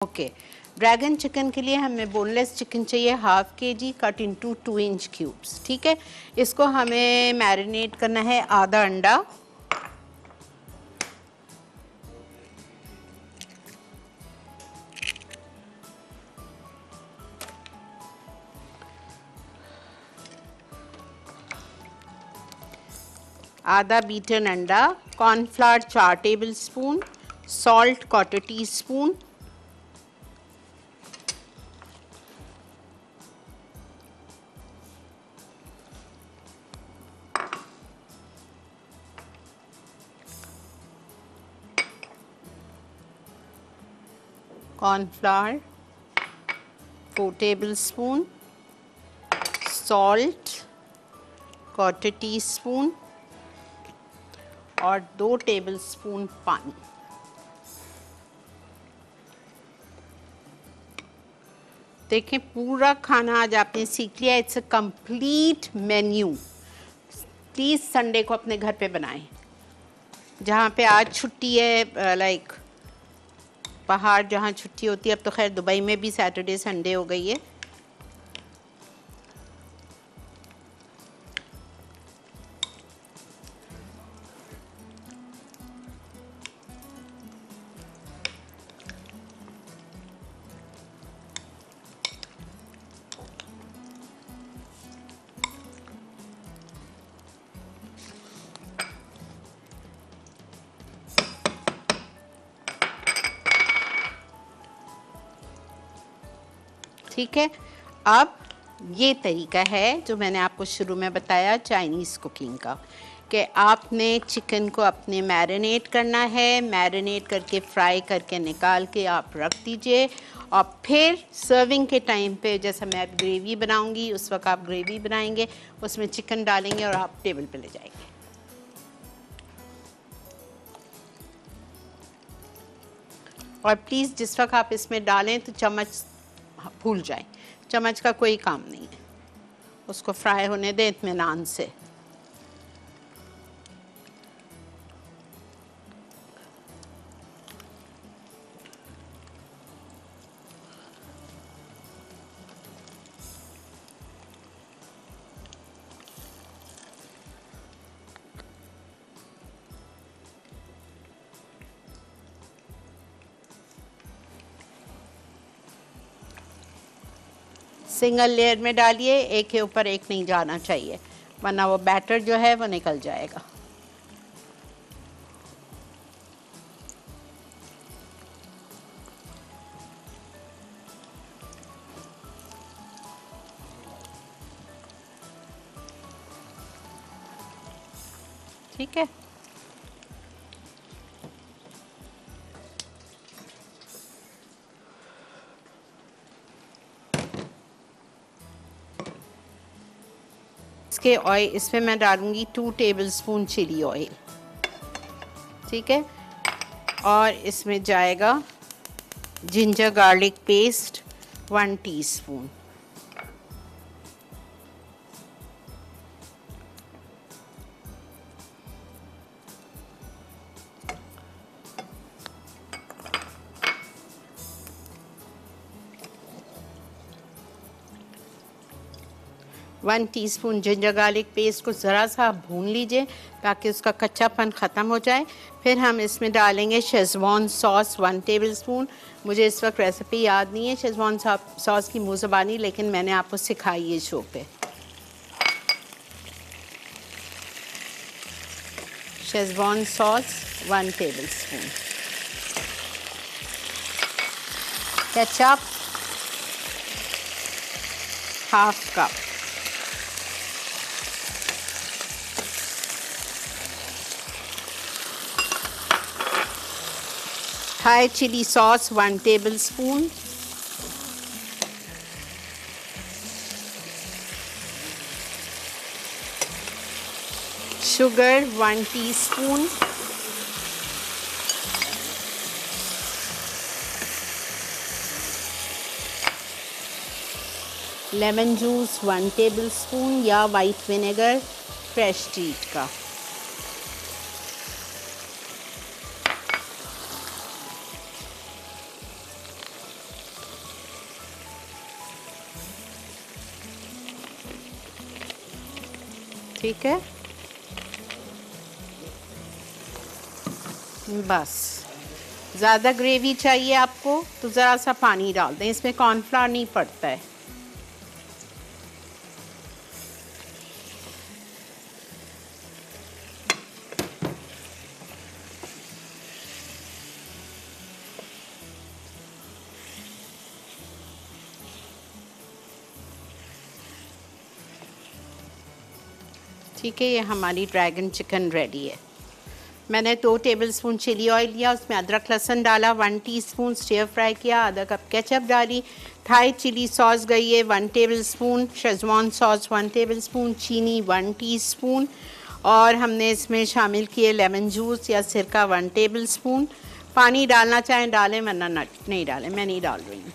Okay, dragon chicken के लिए हमें बोनलेस चिकन चाहिए half kg cut into 2 inch cubes. ठीक है, इसको हमें मैरिनेट करना है आधा अंडा, आधा बीटन अंडा, cornflour 4 table spoon, salt 1/4 teaspoon, cornflour 4 table spoon, salt 1/4 teaspoon और 2 टेबल स्पून पानी। देखें, पूरा खाना आज आपने सीख लिया। It's a complete menu. Please Sunday को अपने घर पे बनाएं। जहाँ पे आज छुट्टी है, लाइक बाहर जहाँ छुट्टी होती है, अब तो खैर दुबई में भी सैटरडे संडे हो गई है। ठीक है, अब ये तरीका है जो मैंने आपको शुरू में बताया चाइनीज़ कुकिंग का, कि आपने चिकन को अपने मैरिनेट करना है, मैरिनेट करके फ्राई करके निकाल के आप रख दीजिए और फिर सर्विंग के टाइम पे, जैसा मैं अब ग्रेवी बनाऊंगी उस वक्त आप ग्रेवी बनाएंगे, उसमें चिकन डालेंगे और आप टेबल पे ले जाएंगे। और प्लीज़ जिस वक्त आप इसमें डालें तो चम्मच भूल जाए, चम्मच का कोई काम नहीं है, उसको फ्राई होने दें इत्मीनान से। सिंगल लेयर में डालिए, एक के ऊपर एक नहीं जाना चाहिए, वरना वो बैटर जो है वो निकल जाएगा। ठीक है, इसके ऑयल, इसमें मैं डालूंगी 2 टेबलस्पून चिली ऑयल। ठीक है, और इसमें जाएगा ginger garlic paste 1 teaspoon, one teaspoon ginger garlic paste को ज़रा सा भून लीजिए ताकि उसका कच्चापन ख़त्म हो जाए। फिर हम इसमें डालेंगे शेज़वान सॉस 1 टेबलस्पून। मुझे इस वक्त रेसिपी याद नहीं है शेज़वान सॉस की मुँह ज़बानी, लेकिन मैंने आपको सिखाई है शो पे। Schezwan sauce 1 tablespoon, ketchup ½ cup, Thai chili sauce 1 tablespoon, sugar 1 teaspoon, lemon juice 1 tablespoon या white vinegar fresh treat का, ठीक है, बस ज़्यादा ग्रेवी चाहिए आपको तो ज़रा सा पानी डाल दें, इसमें कॉर्नफ्लावर नहीं पड़ता है। ठीक है, ये हमारी ड्रैगन चिकन रेडी है। मैंने 2 टेबलस्पून चिली ऑयल लिया, उसमें अदरक लहसुन डाला, 1 टीस्पून स्टिर फ्राई किया, आधा कप केचप डाली, थाई चिली सॉस गई है 1 टेबलस्पून, शेजवान सॉस 1 टेबलस्पून, चीनी 1 टीस्पून, और हमने इसमें शामिल किए लेमन जूस या सिरका 1 टेबलस्पून। पानी डालना चाहें डालें, वरना नहीं डालें, मैं नहीं डाल रही हूँ।